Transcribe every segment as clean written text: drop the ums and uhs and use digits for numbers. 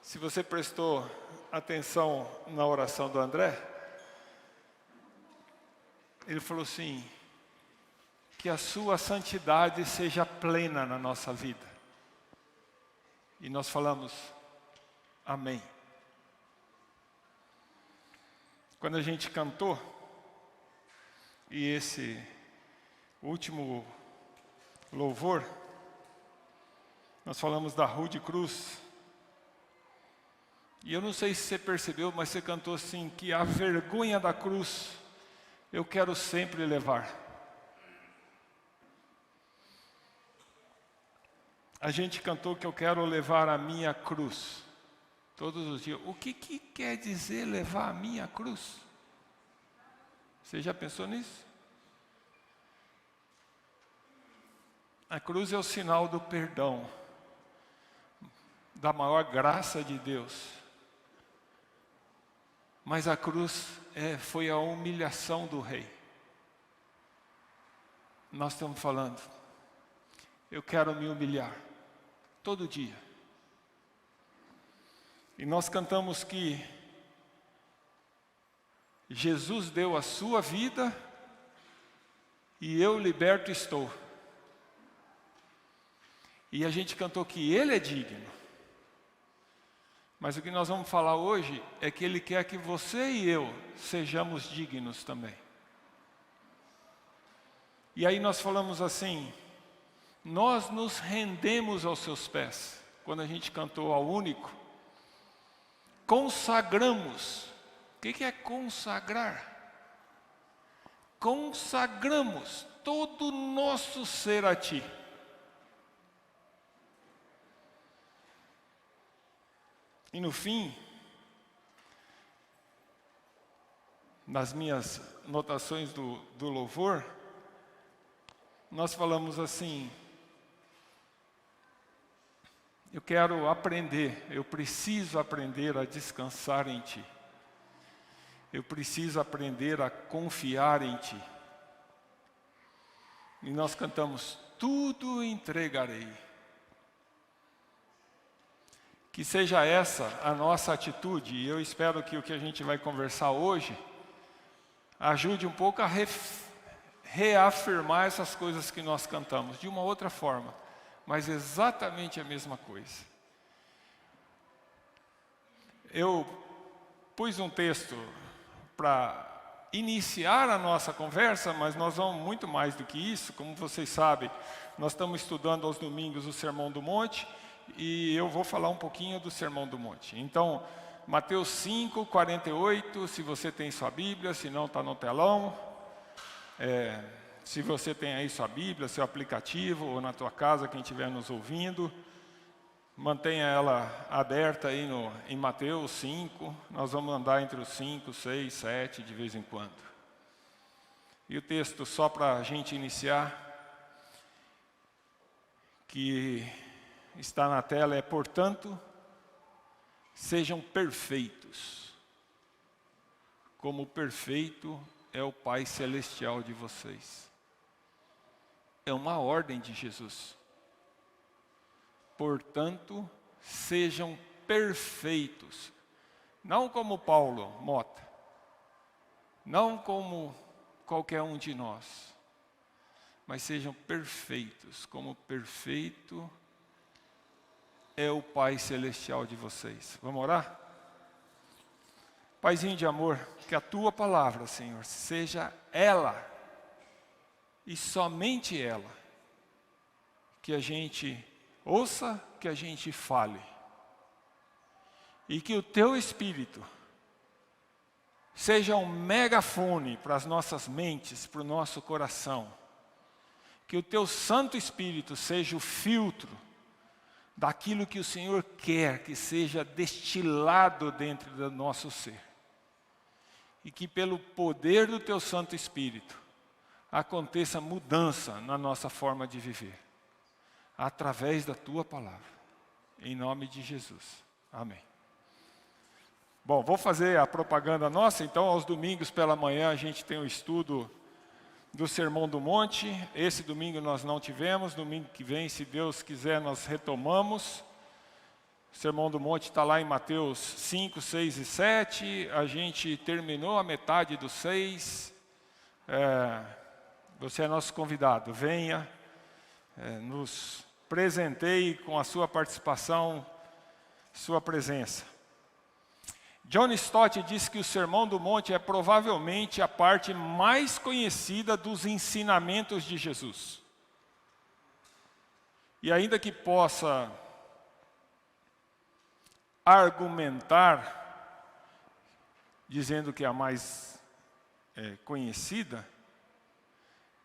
Se você prestou atenção na oração do André, ele falou assim, que a sua santidade seja plena na nossa vida. E nós falamos, amém. Quando a gente cantou, e esse último louvor, nós falamos da Rude Cruz. E eu não sei se você percebeu, mas você cantou assim, que a vergonha da cruz eu quero sempre levar. A gente cantou que eu quero levar a minha cruz todos os dias. O que quer dizer levar a minha cruz? Você já pensou nisso? A cruz é o sinal do perdão, da maior graça de Deus. Mas a cruz foi a humilhação do rei. Nós estamos falando, eu quero me humilhar, todo dia. E nós cantamos que Jesus deu a sua vida e eu liberto estou. E a gente cantou que Ele é digno. Mas o que nós vamos falar hoje é que Ele quer que você e eu sejamos dignos também. E aí nós falamos assim, nós nos rendemos aos seus pés. Quando a gente cantou ao único, consagramos. O que é consagrar? Consagramos todo o nosso ser a Ti. E no fim, nas minhas notações do louvor, nós falamos assim, eu quero aprender, eu preciso aprender a descansar em Ti. Eu preciso aprender a confiar em Ti. E nós cantamos, tudo entregarei. Que seja essa a nossa atitude, e eu espero que o que a gente vai conversar hoje ajude um pouco a reafirmar essas coisas que nós cantamos, de uma outra forma, mas exatamente a mesma coisa. Eu pus um texto para iniciar a nossa conversa, mas nós vamos muito mais do que isso. Como vocês sabem, nós estamos estudando aos domingos o Sermão do Monte, e eu vou falar um pouquinho do Sermão do Monte. Então, Mateus 5, 48, se você tem sua Bíblia, se não está no telão. Se você tem aí sua Bíblia, seu aplicativo, ou na tua casa, quem estiver nos ouvindo, mantenha ela aberta aí em Mateus 5, nós vamos andar entre os 5, 6, 7 de vez em quando. E o texto, só para a gente iniciar, que está na tela, é: portanto, sejam perfeitos, como perfeito é o Pai Celestial de vocês. É uma ordem de Jesus. Portanto, sejam perfeitos. Não como Paulo Mota. Não como qualquer um de nós. Mas sejam perfeitos, como perfeito é o Pai Celestial de vocês. Vamos orar? Paizinho de amor, que a Tua palavra, Senhor, seja ela, e somente ela, que a gente ouça, que a gente fale. E que o Teu Espírito seja um megafone para as nossas mentes, para o nosso coração. Que o Teu Santo Espírito seja o filtro daquilo que o Senhor quer que seja destilado dentro do nosso ser. E que pelo poder do Teu Santo Espírito aconteça mudança na nossa forma de viver, através da Tua palavra. Em nome de Jesus. Amém. Bom, vou fazer a propaganda nossa. Então, aos domingos pela manhã a gente tem o estudo do Sermão do Monte. Esse domingo nós não tivemos, domingo que vem, se Deus quiser, nós retomamos. O Sermão do Monte está lá em Mateus 5, 6 e 7, a gente terminou a metade do 6. Você é nosso convidado, venha, nos presenteie com a sua participação, sua presença. John Stott diz que o Sermão do Monte é provavelmente a parte mais conhecida dos ensinamentos de Jesus. E ainda que possa argumentar, dizendo que é a mais conhecida,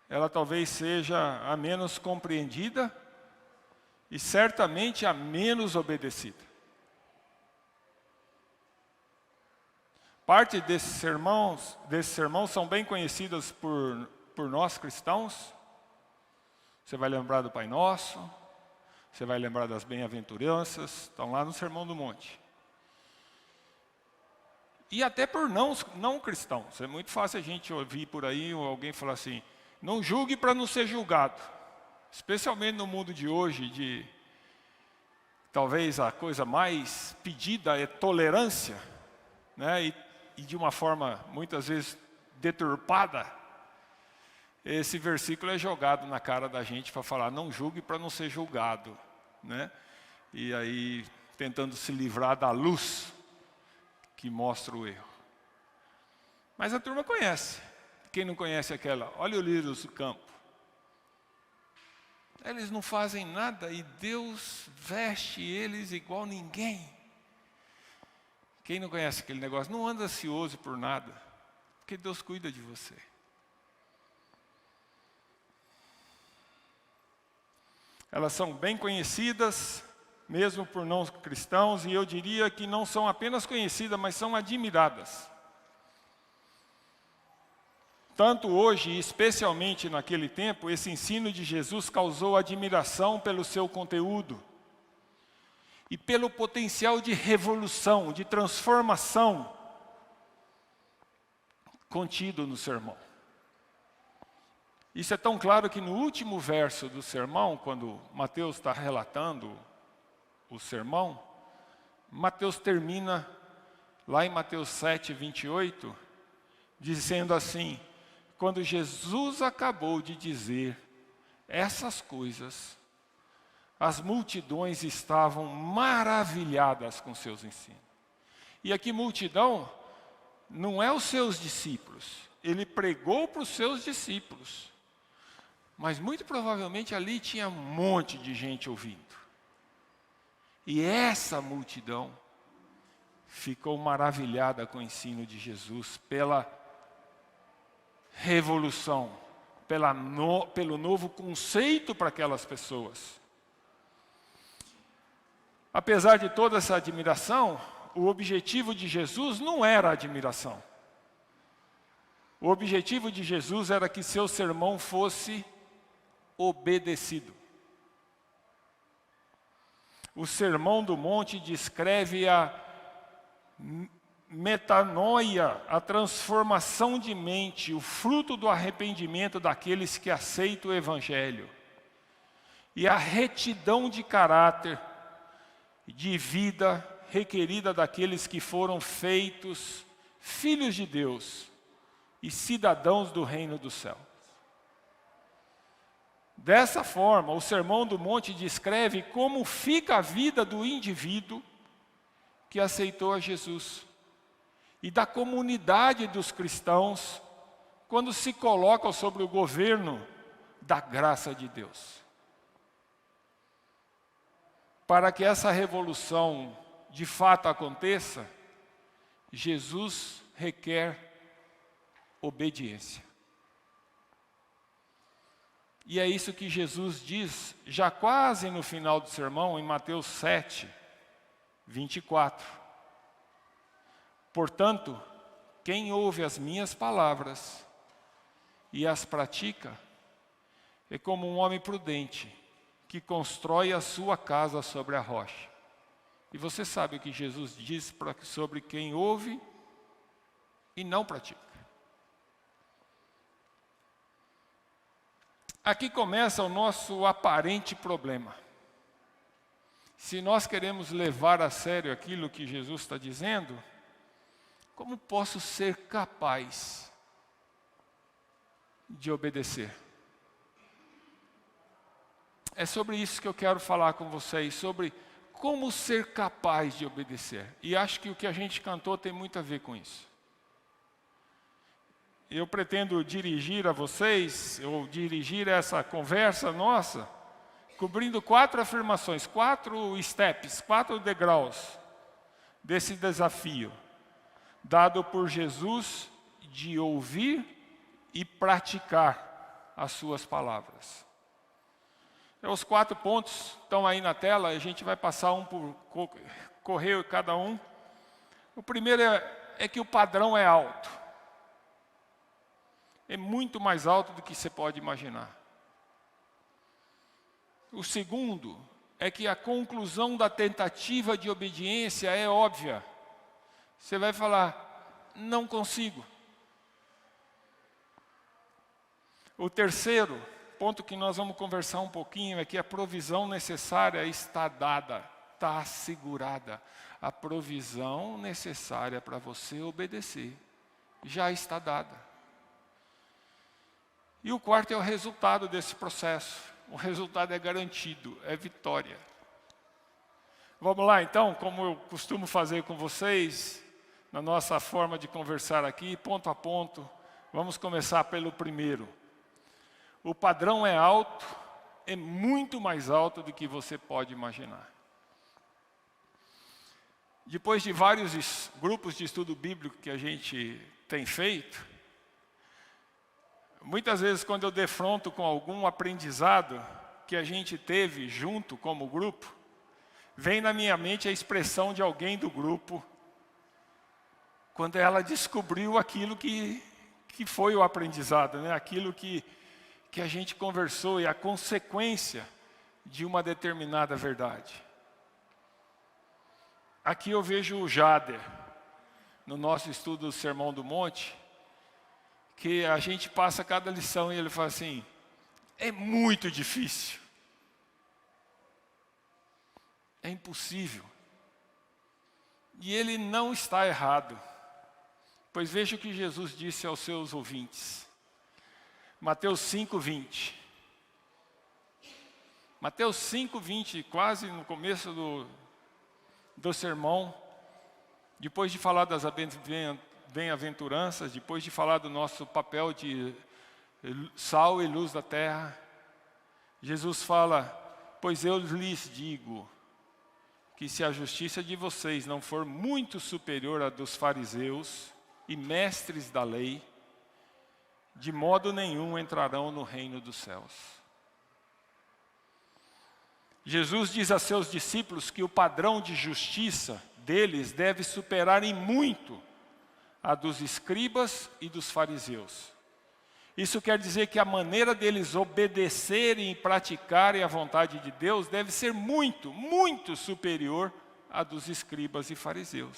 ela talvez seja a menos compreendida e certamente a menos obedecida. Parte desses sermões são bem conhecidas por nós cristãos. Você vai lembrar do Pai Nosso, você vai lembrar das bem-aventuranças, estão lá no Sermão do Monte. E até por não cristãos. É muito fácil a gente ouvir por aí alguém falar assim, não julgue para não ser julgado. Especialmente no mundo de hoje, talvez a coisa mais pedida é tolerância, né? E de uma forma muitas vezes deturpada, esse versículo é jogado na cara da gente para falar, não julgue para não ser julgado, né? E aí tentando se livrar da luz que mostra o erro. Mas a turma conhece. Quem não conhece aquela, olha o lírios do campo. Eles não fazem nada e Deus veste eles igual ninguém. Quem não conhece aquele negócio, não anda ansioso por nada, porque Deus cuida de você. Elas são bem conhecidas, mesmo por não cristãos, e eu diria que não são apenas conhecidas, mas são admiradas. Tanto hoje, e especialmente naquele tempo, esse ensino de Jesus causou admiração pelo seu conteúdo e pelo potencial de revolução, de transformação contido no sermão. Isso é tão claro que no último verso do sermão, quando Mateus está relatando o sermão, Mateus termina lá em Mateus 7, 28, dizendo assim, quando Jesus acabou de dizer essas coisas, as multidões estavam maravilhadas com seus ensinos. E aqui multidão não é os seus discípulos. Ele pregou para os seus discípulos. Mas muito provavelmente ali tinha um monte de gente ouvindo. E essa multidão ficou maravilhada com o ensino de Jesus pela revolução, pelo novo conceito para aquelas pessoas. Apesar de toda essa admiração, o objetivo de Jesus não era a admiração. O objetivo de Jesus era que seu sermão fosse obedecido. O Sermão do Monte descreve a metanoia, a transformação de mente, o fruto do arrependimento daqueles que aceitam o Evangelho. E a retidão de caráter, de vida requerida daqueles que foram feitos filhos de Deus e cidadãos do reino do céu. Dessa forma, o Sermão do Monte descreve como fica a vida do indivíduo que aceitou a Jesus e da comunidade dos cristãos quando se colocam sobre o governo da graça de Deus. Para que essa revolução de fato aconteça, Jesus requer obediência. E é isso que Jesus diz, já quase no final do sermão, em Mateus 7, 24. Portanto, quem ouve as minhas palavras e as pratica, é como um homem prudente, que constrói a sua casa sobre a rocha. E você sabe o que Jesus diz sobre quem ouve e não pratica. Aqui começa o nosso aparente problema. Se nós queremos levar a sério aquilo que Jesus está dizendo, como posso ser capaz de obedecer? É sobre isso que eu quero falar com vocês, sobre como ser capaz de obedecer. E acho que o que a gente cantou tem muito a ver com isso. Eu pretendo dirigir a vocês, ou dirigir essa conversa nossa, cobrindo 4 afirmações, 4 steps, 4 degraus desse desafio, dado por Jesus de ouvir e praticar as suas palavras. Os 4 pontos estão aí na tela, a gente vai passar um por correr cada um. O primeiro é que o padrão é alto. É muito mais alto do que você pode imaginar. O segundo é que a conclusão da tentativa de obediência é óbvia. Você vai falar, não consigo. O terceiro ponto que nós vamos conversar um pouquinho é que a provisão necessária está dada, está assegurada. A provisão necessária para você obedecer já está dada. E o quarto é o resultado desse processo. O resultado é garantido, é vitória. Vamos lá então, como eu costumo fazer com vocês, na nossa forma de conversar aqui, ponto a ponto. Vamos começar pelo primeiro. O padrão é alto, é muito mais alto do que você pode imaginar. Depois de vários grupos de estudo bíblico que a gente tem feito, muitas vezes quando eu defronto com algum aprendizado que a gente teve junto como grupo, vem na minha mente a expressão de alguém do grupo, quando ela descobriu aquilo que foi o aprendizado, né? Aquilo que a gente conversou e a consequência de uma determinada verdade. Aqui eu vejo o Jader, no nosso estudo do Sermão do Monte, que a gente passa cada lição e ele fala assim, é muito difícil. É impossível. E ele não está errado. Pois veja o que Jesus disse aos seus ouvintes. Mateus 5:20. Mateus 5:20, quase no começo do sermão, depois de falar das bem-aventuranças, depois de falar do nosso papel de sal e luz da terra, Jesus fala, pois eu lhes digo, que se a justiça de vocês não for muito superior à dos fariseus e mestres da lei, de modo nenhum entrarão no reino dos céus. Jesus diz a seus discípulos que o padrão de justiça deles deve superar em muito a dos escribas e dos fariseus. Isso quer dizer que a maneira deles obedecerem e praticarem a vontade de Deus deve ser muito, muito superior à dos escribas e fariseus.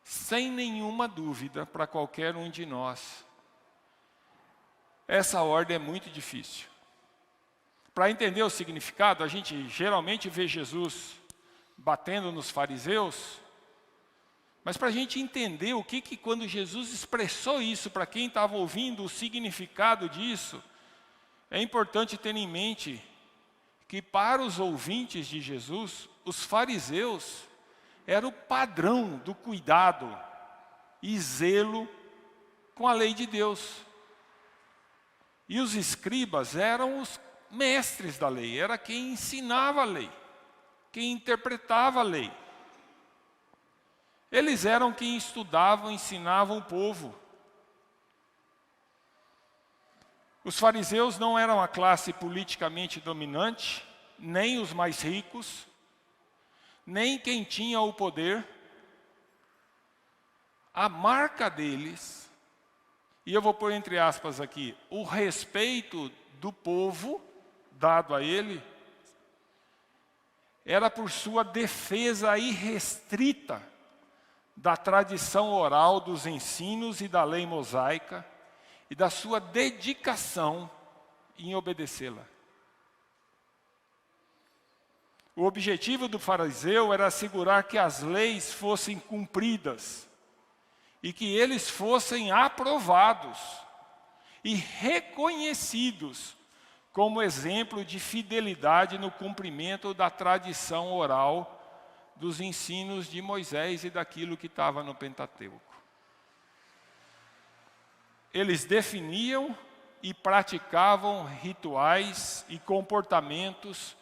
Sem nenhuma dúvida para qualquer um de nós, essa ordem é muito difícil. Para entender o significado, a gente geralmente vê Jesus batendo nos fariseus, mas para a gente entender o que quando Jesus expressou isso, para quem estava ouvindo o significado disso, é importante ter em mente que para os ouvintes de Jesus, os fariseus era o padrão do cuidado e zelo com a lei de Deus. E os escribas eram os mestres da lei, era quem ensinava a lei, quem interpretava a lei. Eles eram quem estudavam, ensinavam o povo. Os fariseus não eram a classe politicamente dominante, nem os mais ricos, nem quem tinha o poder. A marca deles, e eu vou pôr entre aspas aqui, o respeito do povo dado a ele, era por sua defesa irrestrita da tradição oral dos ensinos e da lei mosaica, e da sua dedicação em obedecê-la. O objetivo do fariseu era assegurar que as leis fossem cumpridas e que eles fossem aprovados e reconhecidos como exemplo de fidelidade no cumprimento da tradição oral dos ensinos de Moisés e daquilo que estava no Pentateuco. Eles definiam e praticavam rituais e comportamentos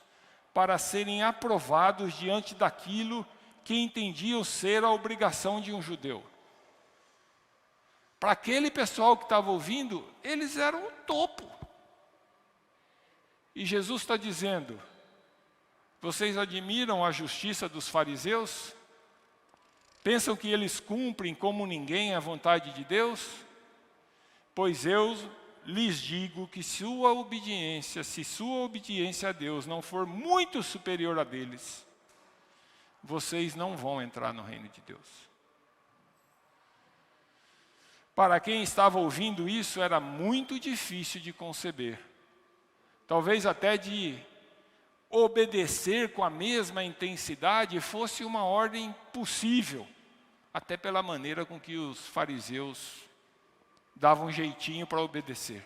para serem aprovados diante daquilo que entendiam ser a obrigação de um judeu. Para aquele pessoal que estava ouvindo, eles eram o topo. E Jesus está dizendo: vocês admiram a justiça dos fariseus? Pensam que eles cumprem como ninguém a vontade de Deus? Pois eu lhes digo que se sua obediência a Deus não for muito superior a deles, vocês não vão entrar no reino de Deus. Para quem estava ouvindo isso, era muito difícil de conceber. Talvez até de obedecer com a mesma intensidade fosse uma ordem possível, até pela maneira com que os fariseus davam um jeitinho para obedecer.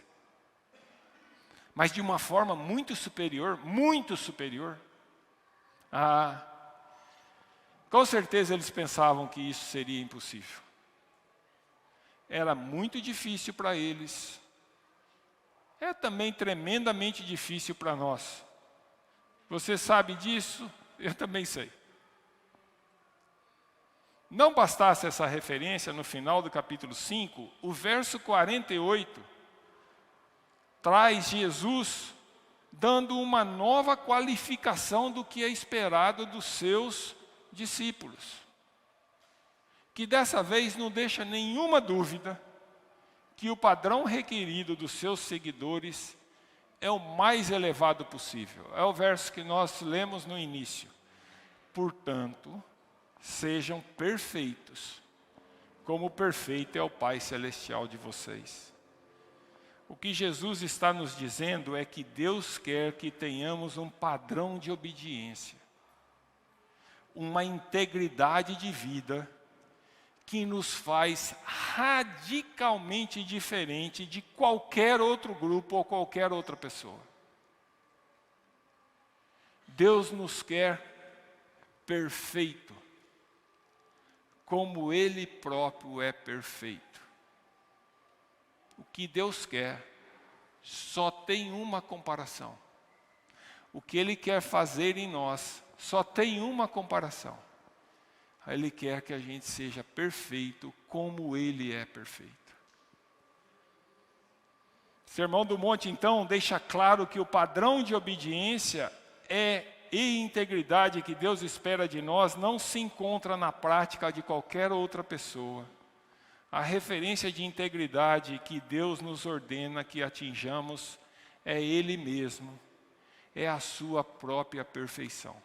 Mas de uma forma muito superior, com certeza eles pensavam que isso seria impossível. Era muito difícil para eles. É também tremendamente difícil para nós. Você sabe disso? Eu também sei. Não bastasse essa referência no final do capítulo 5, o verso 48 traz Jesus dando uma nova qualificação do que é esperado dos seus discípulos. Que dessa vez não deixa nenhuma dúvida que o padrão requerido dos seus seguidores é o mais elevado possível. É o verso que nós lemos no início. Portanto, sejam perfeitos, como perfeito é o Pai Celestial de vocês. O que Jesus está nos dizendo é que Deus quer que tenhamos um padrão de obediência, uma integridade de vida que nos faz radicalmente diferente de qualquer outro grupo ou qualquer outra pessoa. Deus nos quer perfeito, como Ele próprio é perfeito. O que Deus quer só tem uma comparação. O que Ele quer fazer em nós só tem uma comparação. Ele quer que a gente seja perfeito como Ele é perfeito. O Sermão do Monte, então, deixa claro que o padrão de obediência e integridade que Deus espera de nós não se encontra na prática de qualquer outra pessoa. A referência de integridade que Deus nos ordena que atinjamos é Ele mesmo, é a sua própria perfeição.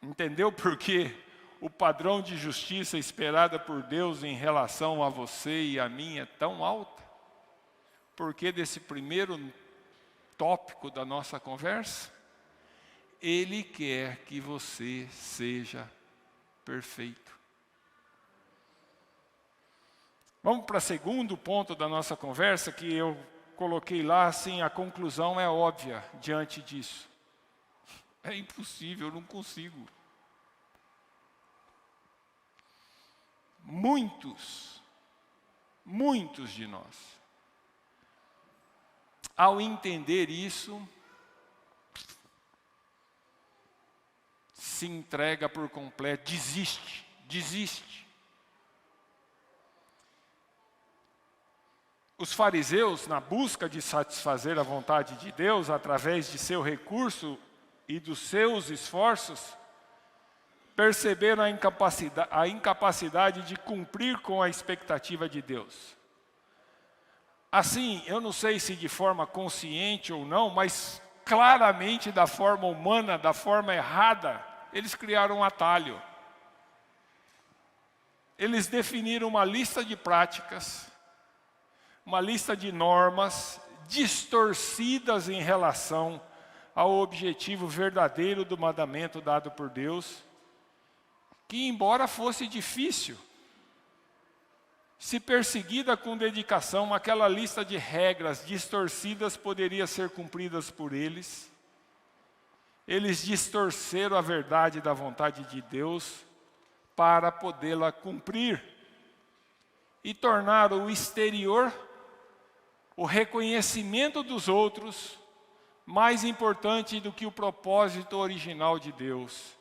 Entendeu por que o padrão de justiça esperada por Deus em relação a você e a mim é tão alto? Porque desse primeiro tópico da nossa conversa, Ele quer que você seja perfeito. Vamos para o segundo ponto da nossa conversa, que eu coloquei lá, assim, a conclusão é óbvia diante disso. É impossível, eu não consigo. Muitos de nós, ao entender isso, se entrega por completo, desiste. Os fariseus, na busca de satisfazer a vontade de Deus, através de seu recurso e dos seus esforços, perceberam a incapacidade de cumprir com a expectativa de Deus. Assim, eu não sei se de forma consciente ou não, mas claramente da forma humana, da forma errada, eles criaram um atalho. Eles definiram uma lista de práticas uma lista de normas distorcidas em relação ao objetivo verdadeiro do mandamento dado por Deus, que embora fosse difícil, se perseguida com dedicação, aquela lista de regras distorcidas poderia ser cumpridas por eles. Eles distorceram a verdade da vontade de Deus para podê-la cumprir e tornar o exterior, o reconhecimento dos outros, mais importante do que o propósito original de Deus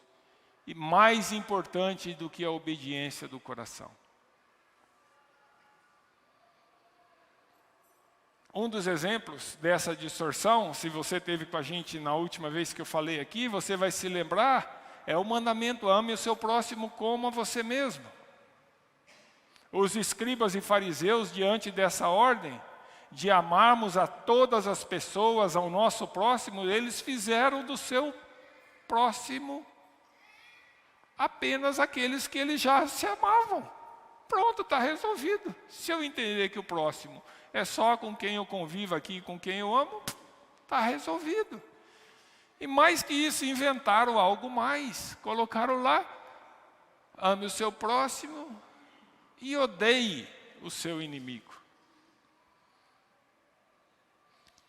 e mais importante do que a obediência do coração. Um dos exemplos dessa distorção, se você teve com a gente na última vez que eu falei aqui, você vai se lembrar, é o mandamento: ame o seu próximo como a você mesmo. Os escribas e fariseus, diante dessa ordem de amarmos a todas as pessoas, ao nosso próximo, eles fizeram do seu próximo apenas aqueles que eles já se amavam. Pronto, está resolvido. Se eu entender que o próximo é só com quem eu convivo aqui, com quem eu amo, está resolvido. E mais que isso, inventaram algo mais. Colocaram lá: ame o seu próximo e odeie o seu inimigo.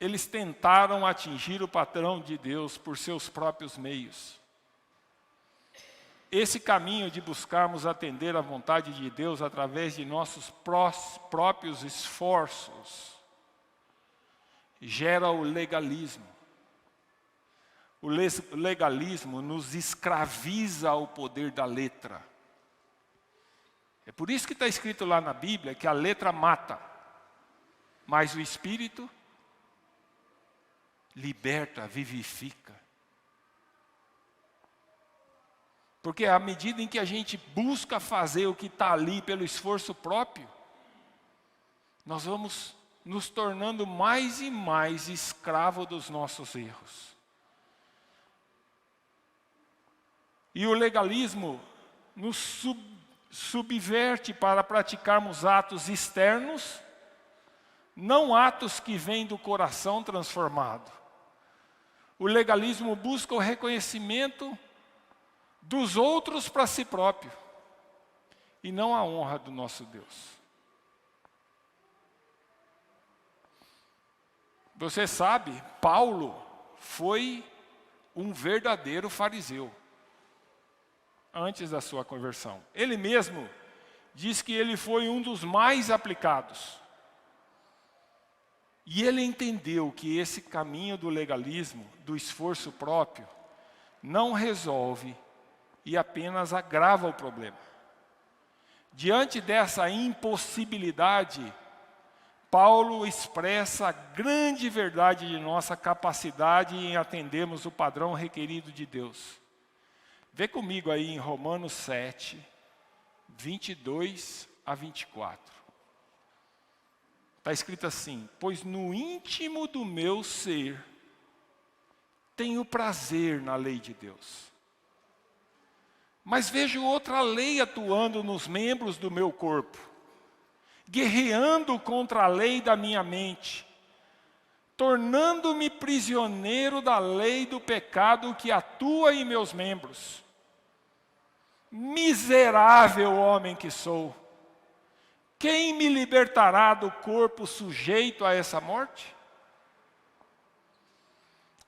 Eles tentaram atingir o padrão de Deus por seus próprios meios. Esse caminho de buscarmos atender à vontade de Deus através de nossos próprios esforços gera o legalismo. O legalismo nos escraviza ao poder da letra. É por isso que está escrito lá na Bíblia que a letra mata, mas o Espírito liberta, vivifica. Porque à medida em que a gente busca fazer o que está ali pelo esforço próprio, nós vamos nos tornando mais e mais escravo dos nossos erros. E o legalismo nos subverte para praticarmos atos externos, não atos que vêm do coração transformado. O legalismo busca o reconhecimento dos outros para si próprio, e não a honra do nosso Deus. Você sabe, Paulo foi um verdadeiro fariseu, antes da sua conversão. Ele mesmo diz que ele foi um dos mais aplicados. E ele entendeu que esse caminho do legalismo, do esforço próprio, não resolve e apenas agrava o problema. Diante dessa impossibilidade, Paulo expressa a grande verdade de nossa capacidade em atendermos o padrão requerido de Deus. Vê comigo aí em Romanos 7, 22 a 24. Está escrito assim: pois no íntimo do meu ser tenho prazer na lei de Deus. Mas vejo outra lei atuando nos membros do meu corpo, guerreando contra a lei da minha mente, tornando-me prisioneiro da lei do pecado que atua em meus membros. Miserável homem que sou! Quem me libertará do corpo sujeito a essa morte?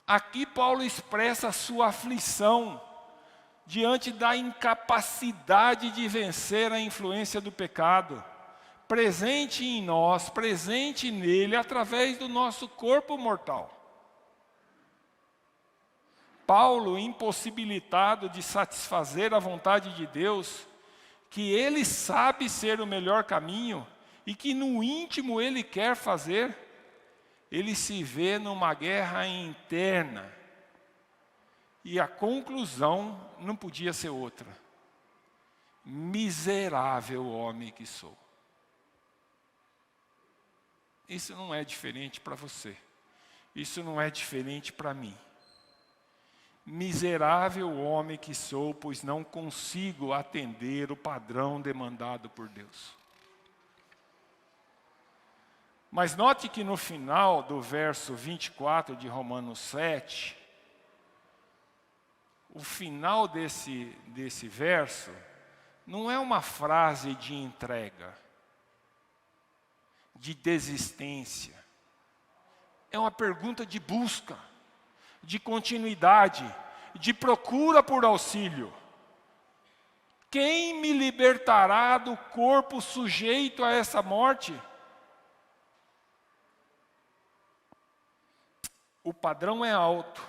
Aqui Paulo expressa a sua aflição diante da incapacidade de vencer a influência do pecado, presente em nós, presente nele, através do nosso corpo mortal. Paulo, impossibilitado de satisfazer a vontade de Deus, que ele sabe ser o melhor caminho e que no íntimo ele quer fazer, ele se vê numa guerra interna. E a conclusão não podia ser outra: miserável homem que sou. Isso não é diferente para você. Isso não é diferente para mim. Miserável homem que sou, pois não consigo atender o padrão demandado por Deus. Mas note que no final do verso 24 de Romanos 7, o final desse verso não é uma frase de entrega, de desistência. É uma pergunta de busca, de continuidade, de procura por auxílio. Quem me libertará do corpo sujeito a essa morte? O padrão é alto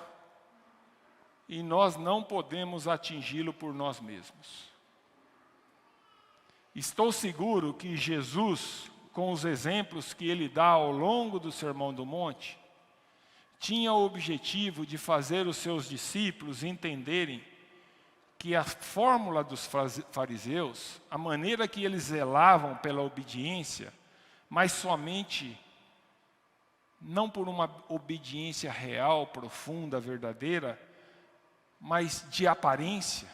e nós não podemos atingi-lo por nós mesmos. Estou seguro que Jesus, com os exemplos que ele dá ao longo do Sermão do Monte, tinha o objetivo de fazer os seus discípulos entenderem que a fórmula dos fariseus, a maneira que eles zelavam pela obediência, mas somente não por uma obediência real, profunda, verdadeira, mas de aparência,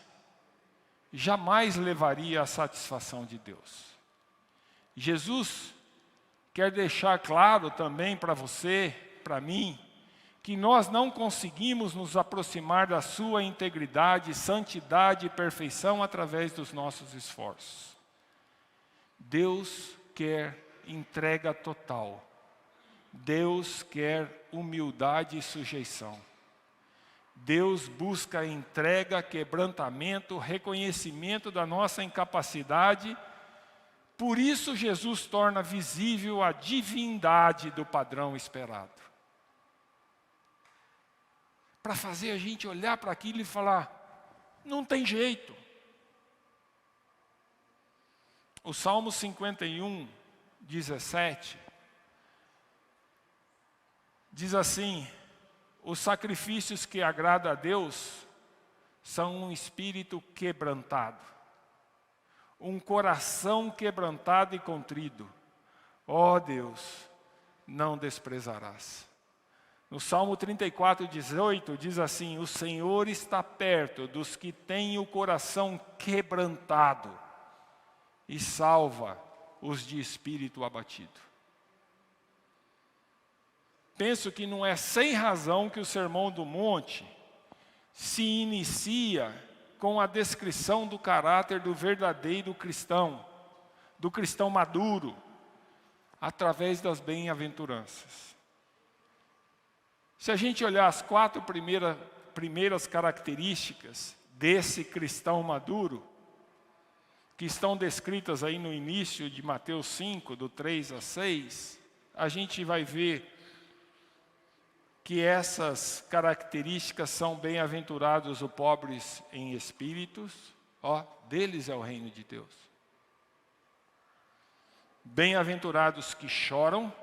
jamais levaria à satisfação de Deus. Jesus quer deixar claro também para você, para mim, que nós não conseguimos nos aproximar da sua integridade, santidade e perfeição através dos nossos esforços. Deus quer entrega total. Deus quer humildade e sujeição. Deus busca entrega, quebrantamento, reconhecimento da nossa incapacidade. Por isso Jesus torna visível a divindade do padrão esperado. Para fazer a gente olhar para aquilo e falar, não tem jeito. O Salmo 51, 17, diz assim: os sacrifícios que agradam a Deus são um espírito quebrantado, um coração quebrantado e contrido. Ó Deus, não desprezarás. No Salmo 34, 18, diz assim: o Senhor está perto dos que têm o coração quebrantado e salva os de espírito abatido. Penso que não é sem razão que o Sermão do Monte se inicia com a descrição do caráter do verdadeiro cristão, do cristão maduro, através das bem-aventuranças. Se a gente olhar as 4 primeiras características desse cristão maduro, que estão descritas aí no início de Mateus 5, do 3 a 6, a gente vai ver que essas características são bem-aventurados os pobres em espíritos, deles é o reino de Deus. Bem-aventurados que choram,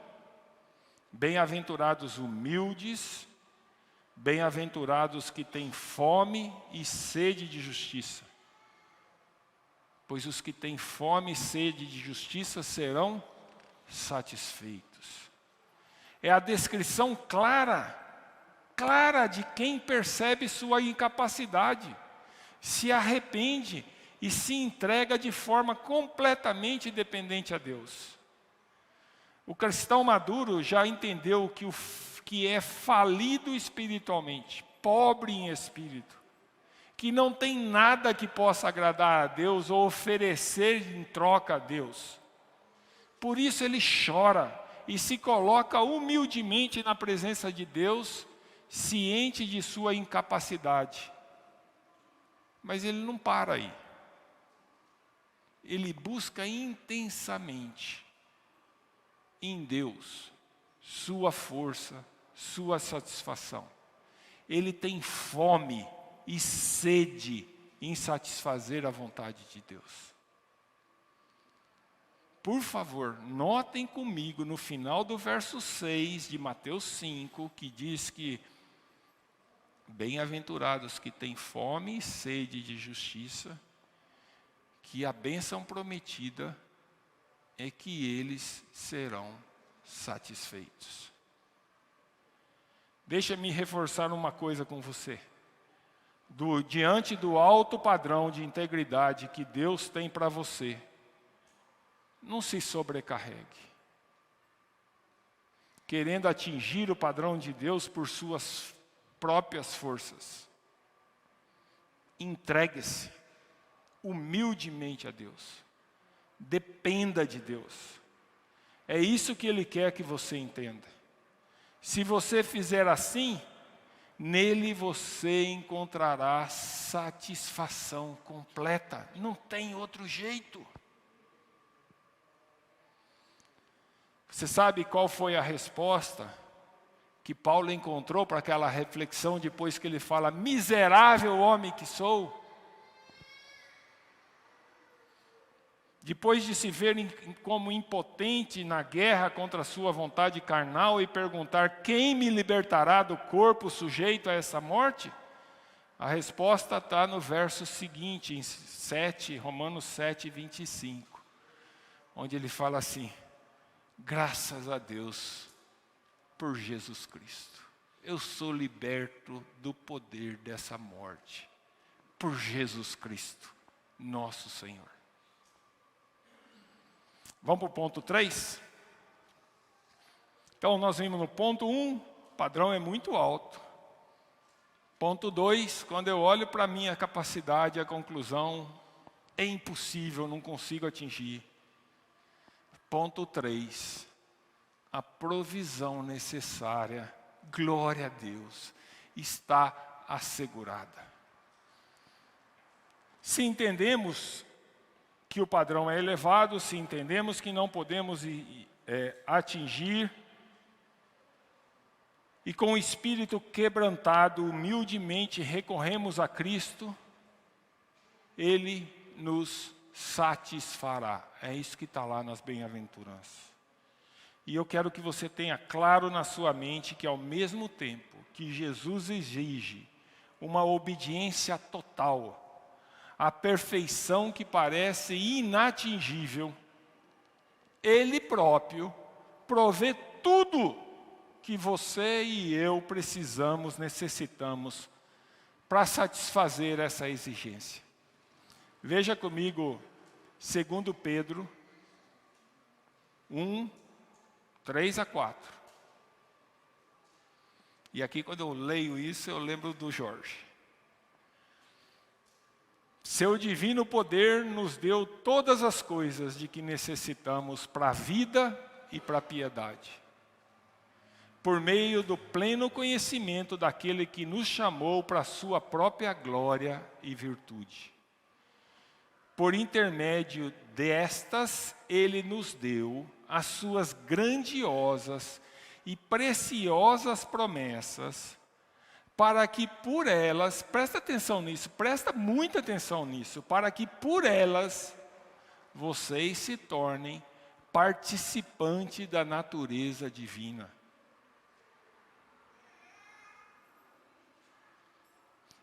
bem-aventurados humildes, bem-aventurados que têm fome e sede de justiça. Pois os que têm fome e sede de justiça serão satisfeitos. É a descrição clara de quem percebe sua incapacidade, se arrepende e se entrega de forma completamente dependente a Deus. O cristão maduro já entendeu que é falido espiritualmente, pobre em espírito, que não tem nada que possa agradar a Deus ou oferecer em troca a Deus. Por isso ele chora e se coloca humildemente na presença de Deus, ciente de sua incapacidade. Mas ele não para aí. Ele busca intensamente em Deus sua força, sua satisfação. Ele tem fome e sede em satisfazer a vontade de Deus. Por favor, notem comigo no final do verso 6 de Mateus 5, que diz que bem-aventurados que têm fome e sede de justiça, que a bênção prometida é que eles serão satisfeitos. Deixa-me reforçar uma coisa com você. Diante do alto padrão de integridade que Deus tem para você, não se sobrecarregue. querendo atingir o padrão de Deus por suas próprias forças. Entregue-se humildemente a Deus. Dependa de Deus. É isso que Ele quer que você entenda. Se você fizer assim, nele você encontrará satisfação completa. Não tem outro jeito. Você sabe qual foi a resposta que Paulo encontrou para aquela reflexão depois que ele fala: miserável homem que sou? Depois de se ver como impotente na guerra contra a sua vontade carnal e perguntar: quem me libertará do corpo sujeito a essa morte? A resposta está no verso seguinte, em Romanos 7, 25, onde ele fala assim: graças a Deus por Jesus Cristo, eu sou liberto do poder dessa morte, por Jesus Cristo, nosso Senhor. Vamos para o ponto 3? Então, nós vimos no ponto 1, o padrão é muito alto. Ponto 2, quando eu olho para a minha capacidade, a conclusão é impossível, não consigo atingir. Ponto 3, a provisão necessária, glória a Deus, está assegurada. Se entendemos que o padrão é elevado, se entendemos que não podemos atingir, e com o espírito quebrantado, humildemente recorremos a Cristo, Ele nos satisfará. É isso que está lá nas bem-aventuranças. E eu quero que você tenha claro na sua mente que ao mesmo tempo que Jesus exige uma obediência total, a perfeição que parece inatingível, Ele próprio provê tudo que você e eu precisamos, necessitamos, para satisfazer essa exigência. Veja comigo, 2 Pedro 1, 3 a 4. E aqui, quando eu leio isso, eu lembro do Jorge. Seu divino poder nos deu todas as coisas de que necessitamos para a vida e para a piedade, por meio do pleno conhecimento daquele que nos chamou para a sua própria glória e virtude. Por intermédio destas, Ele nos deu as suas grandiosas e preciosas promessas, para que por elas, presta atenção nisso, presta muita atenção nisso, para que por elas vocês se tornem participantes da natureza divina.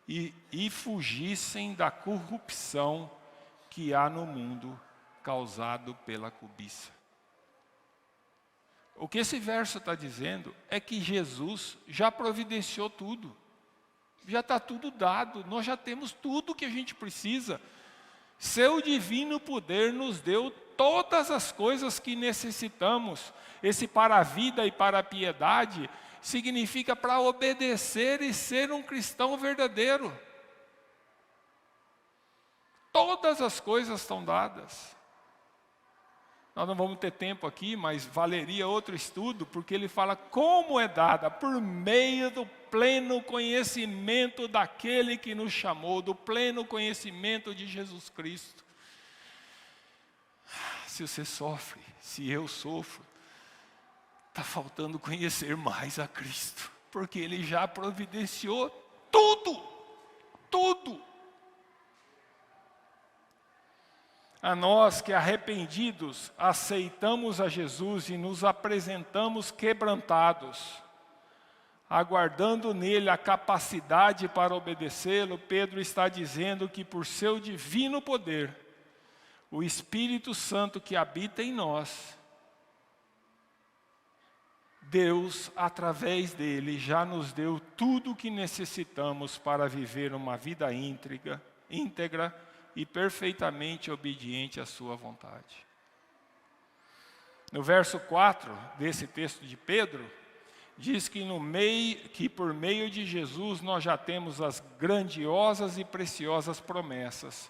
E fugissem da corrupção que há no mundo causado pela cobiça. O que esse verso está dizendo é que Jesus já providenciou tudo. Já está tudo dado, nós já temos tudo o que a gente precisa. Seu divino poder nos deu todas as coisas que necessitamos. Esse para a vida e para a piedade significa para obedecer e ser um cristão verdadeiro. Todas as coisas estão dadas. Nós não vamos ter tempo aqui, mas valeria outro estudo, porque ele fala como é dada, por meio do pleno conhecimento daquele que nos chamou, do pleno conhecimento de Jesus Cristo. Se você sofre, se eu sofro, está faltando conhecer mais a Cristo, porque Ele já providenciou tudo, tudo. A nós que arrependidos aceitamos a Jesus e nos apresentamos quebrantados, aguardando nele a capacidade para obedecê-lo, Pedro está dizendo que por seu divino poder, o Espírito Santo que habita em nós, Deus, através dele, já nos deu tudo o que necessitamos para viver uma vida íntegra e perfeitamente obediente à sua vontade. No verso 4 desse texto de Pedro, diz que por meio de Jesus nós já temos as grandiosas e preciosas promessas,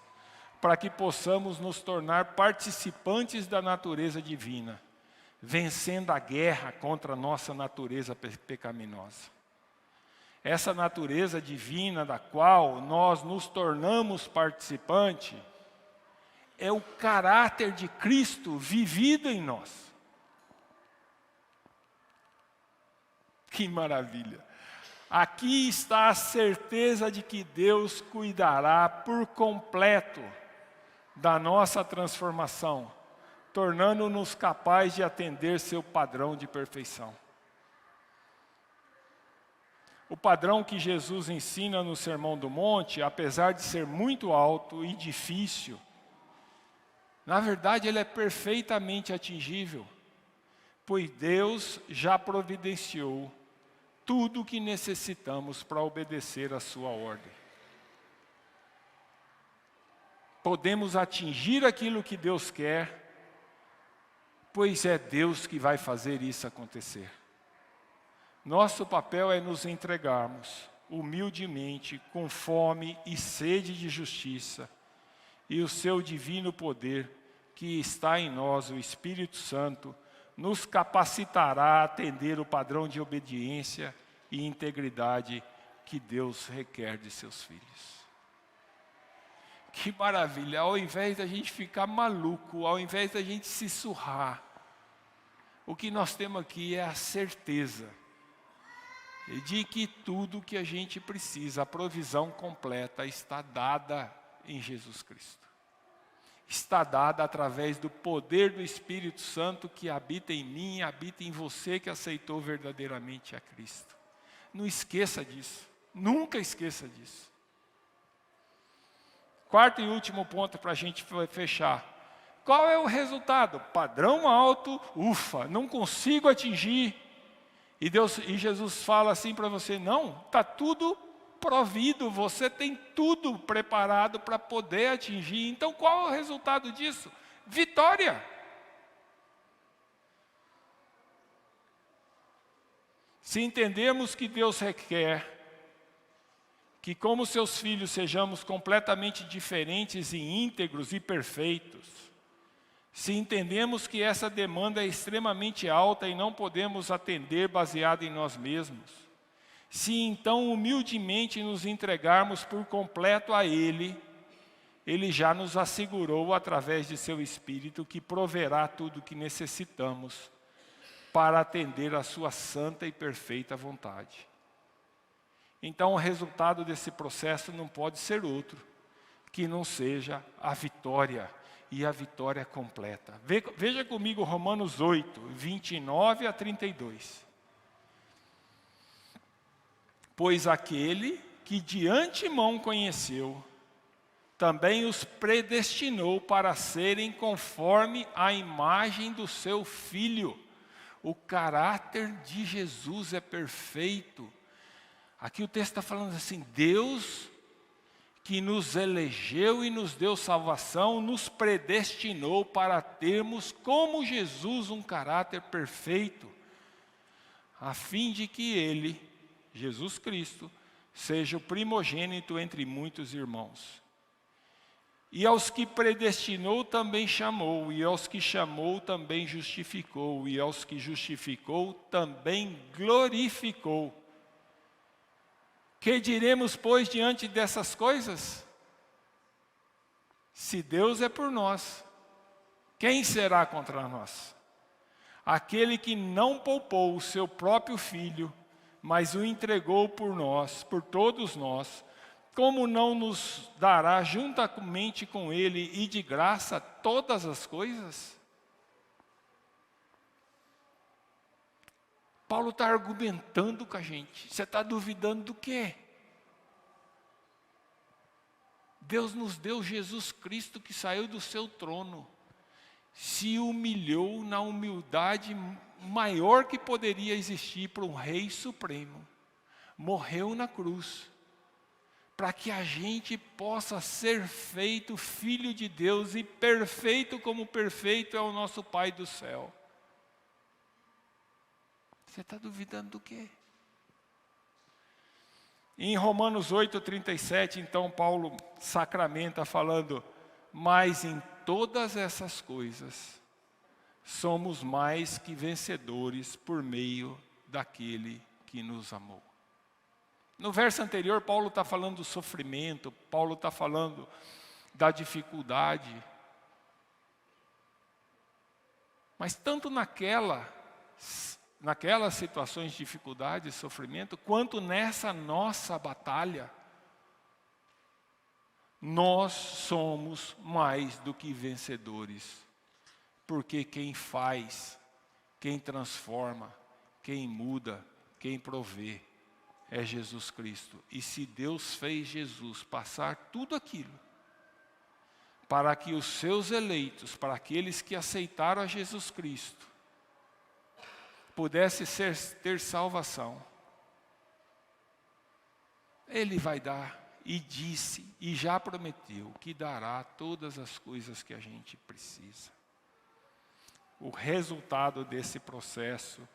para que possamos nos tornar participantes da natureza divina, vencendo a guerra contra a nossa natureza pecaminosa. Essa natureza divina da qual nós nos tornamos participante é o caráter de Cristo vivido em nós. Que maravilha! Aqui está a certeza de que Deus cuidará por completo da nossa transformação, tornando-nos capazes de atender seu padrão de perfeição. O padrão que Jesus ensina no Sermão do Monte, apesar de ser muito alto e difícil, na verdade ele é perfeitamente atingível, pois Deus já providenciou tudo o que necessitamos para obedecer à sua ordem. Podemos atingir aquilo que Deus quer, pois é Deus que vai fazer isso acontecer. Nosso papel é nos entregarmos humildemente, com fome e sede de justiça, e o seu divino poder, que está em nós, o Espírito Santo, nos capacitará a atender o padrão de obediência e integridade que Deus requer de seus filhos. Que maravilha! Ao invés da gente ficar maluco, ao invés da gente se surrar, o que nós temos aqui é a certeza de que tudo que a gente precisa, a provisão completa, está dada em Jesus Cristo. Está dada através do poder do Espírito Santo que habita em mim, habita em você que aceitou verdadeiramente a Cristo. Não esqueça disso, nunca esqueça disso. Quarto e último ponto para a gente fechar. Qual é o resultado? Padrão alto, ufa, não consigo atingir. E Jesus fala assim para você, não, está tudo provido, você tem tudo preparado para poder atingir. Então qual é o resultado disso? Vitória. Se entendermos que Deus requer que como seus filhos sejamos completamente diferentes e íntegros e perfeitos, se entendemos que essa demanda é extremamente alta e não podemos atender baseado em nós mesmos, se então humildemente nos entregarmos por completo a Ele, Ele já nos assegurou através de seu Espírito que proverá tudo o que necessitamos para atender a sua santa e perfeita vontade. Então o resultado desse processo não pode ser outro, que não seja a vitória, e a vitória completa. Veja comigo Romanos 8, 29 a 32. Pois aquele que de antemão conheceu, também os predestinou para serem conforme a imagem do seu Filho. O caráter de Jesus é perfeito. Aqui o texto está falando assim, Deus que nos elegeu e nos deu salvação, nos predestinou para termos como Jesus um caráter perfeito, a fim de que Ele, Jesus Cristo, seja o primogênito entre muitos irmãos. E aos que predestinou também chamou, e aos que chamou também justificou, e aos que justificou também glorificou. Que diremos, pois, diante dessas coisas? Se Deus é por nós, quem será contra nós? Aquele que não poupou o seu próprio Filho, mas o entregou por nós, por todos nós, como não nos dará juntamente com Ele e de graça todas as coisas? Paulo está argumentando com a gente. Você está duvidando do quê? Deus nos deu Jesus Cristo que saiu do seu trono. Se humilhou na humildade maior que poderia existir para um rei supremo. Morreu na cruz. Para que a gente possa ser feito filho de Deus e perfeito como perfeito é o nosso Pai do céu. Você está duvidando do quê? Em Romanos 8:37, então, Paulo sacramenta falando, mas em todas essas coisas, somos mais que vencedores por meio daquele que nos amou. No verso anterior, Paulo está falando do sofrimento, Paulo está falando da dificuldade. Mas tanto naquelas situações de dificuldade e sofrimento, quanto nessa nossa batalha, nós somos mais do que vencedores. Porque quem faz, quem transforma, quem muda, quem provê, é Jesus Cristo. E se Deus fez Jesus passar tudo aquilo, para que os seus eleitos, para aqueles que aceitaram a Jesus Cristo, pudesse ter salvação, Ele vai dar, e disse, e já prometeu, que dará todas as coisas que a gente precisa. O resultado desse processo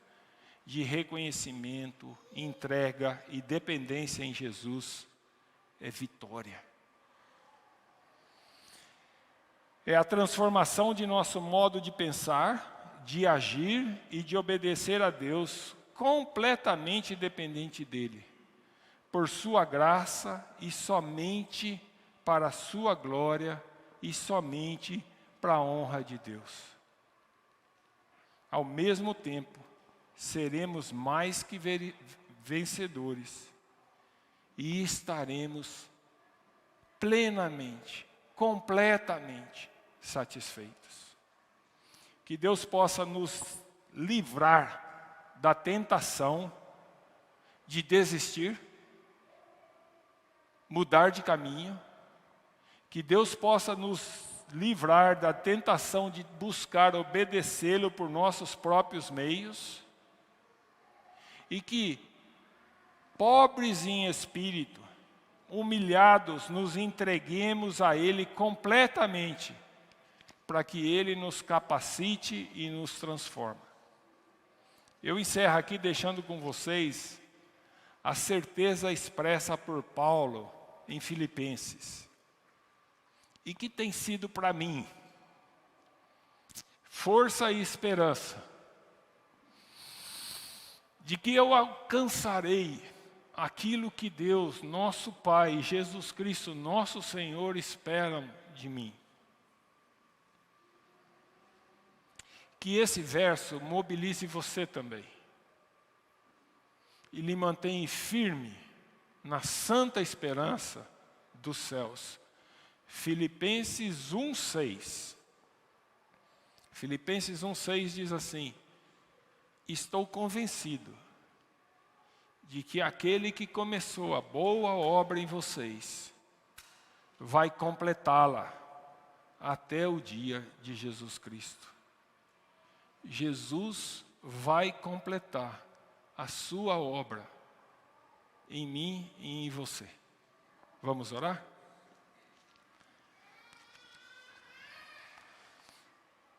de reconhecimento, entrega e dependência em Jesus é vitória. É a transformação de nosso modo de pensar, de agir e de obedecer a Deus, completamente dependente dEle, por sua graça e somente para a sua glória e somente para a honra de Deus. Ao mesmo tempo, seremos mais que vencedores e estaremos plenamente, completamente satisfeitos. Que Deus possa nos livrar da tentação de desistir, mudar de caminho. Que Deus possa nos livrar da tentação de buscar obedecê-lo por nossos próprios meios. E que, pobres em espírito, humilhados, nos entreguemos a Ele completamente, para que Ele nos capacite e nos transforme. Eu encerro aqui deixando com vocês a certeza expressa por Paulo em Filipenses, e que tem sido para mim força e esperança, de que eu alcançarei aquilo que Deus, nosso Pai, Jesus Cristo, nosso Senhor, espera de mim. Que esse verso mobilize você também e lhe mantenha firme na santa esperança dos céus. Filipenses 1:6. Filipenses 1:6 diz assim: estou convencido de que aquele que começou a boa obra em vocês vai completá-la até o dia de Jesus Cristo. Jesus vai completar a sua obra em mim e em você. Vamos orar?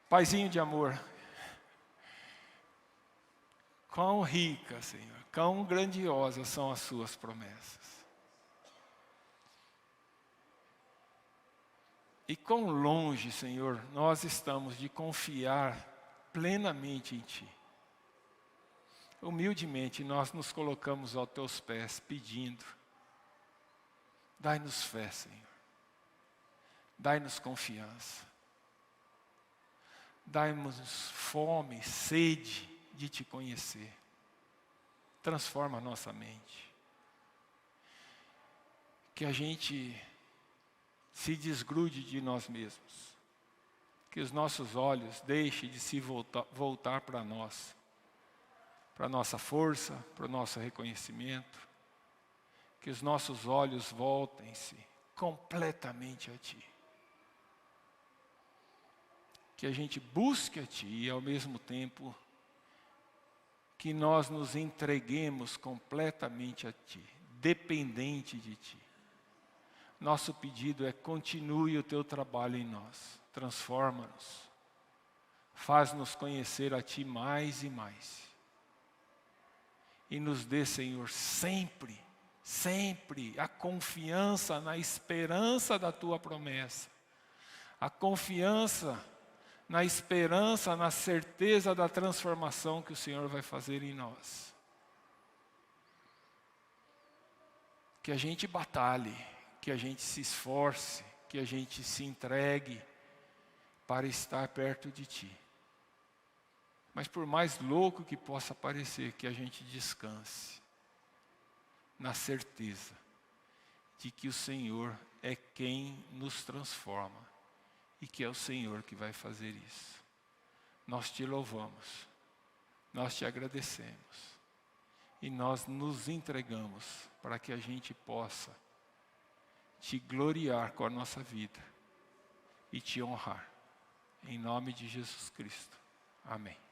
Paizinho de amor, quão rica, Senhor, quão grandiosas são as suas promessas. E quão longe, Senhor, nós estamos de confiar plenamente em Ti. Humildemente nós nos colocamos aos Teus pés, pedindo, dai-nos fé, Senhor, dai-nos confiança, dai-nos fome, sede de Te conhecer, transforma a nossa mente, que a gente se desgrude de nós mesmos, que os nossos olhos deixem de se voltar para nós, para a nossa força, para o nosso reconhecimento, que os nossos olhos voltem-se completamente a Ti. Que a gente busque a Ti e ao mesmo tempo que nós nos entreguemos completamente a Ti, dependente de Ti. Nosso pedido é: continue o Teu trabalho em nós, transforma-nos, faz-nos conhecer a Ti mais e mais. E nos dê, Senhor, sempre, sempre a confiança na esperança da Tua promessa. A confiança na esperança, na certeza da transformação que o Senhor vai fazer em nós. Que a gente batalhe, que a gente se esforce, que a gente se entregue para estar perto de Ti. Mas por mais louco que possa parecer, que a gente descanse na certeza de que o Senhor é quem nos transforma e que é o Senhor que vai fazer isso. Nós Te louvamos, nós Te agradecemos e nós nos entregamos para que a gente possa Te gloriar com a nossa vida e Te honrar. Em nome de Jesus Cristo. Amém.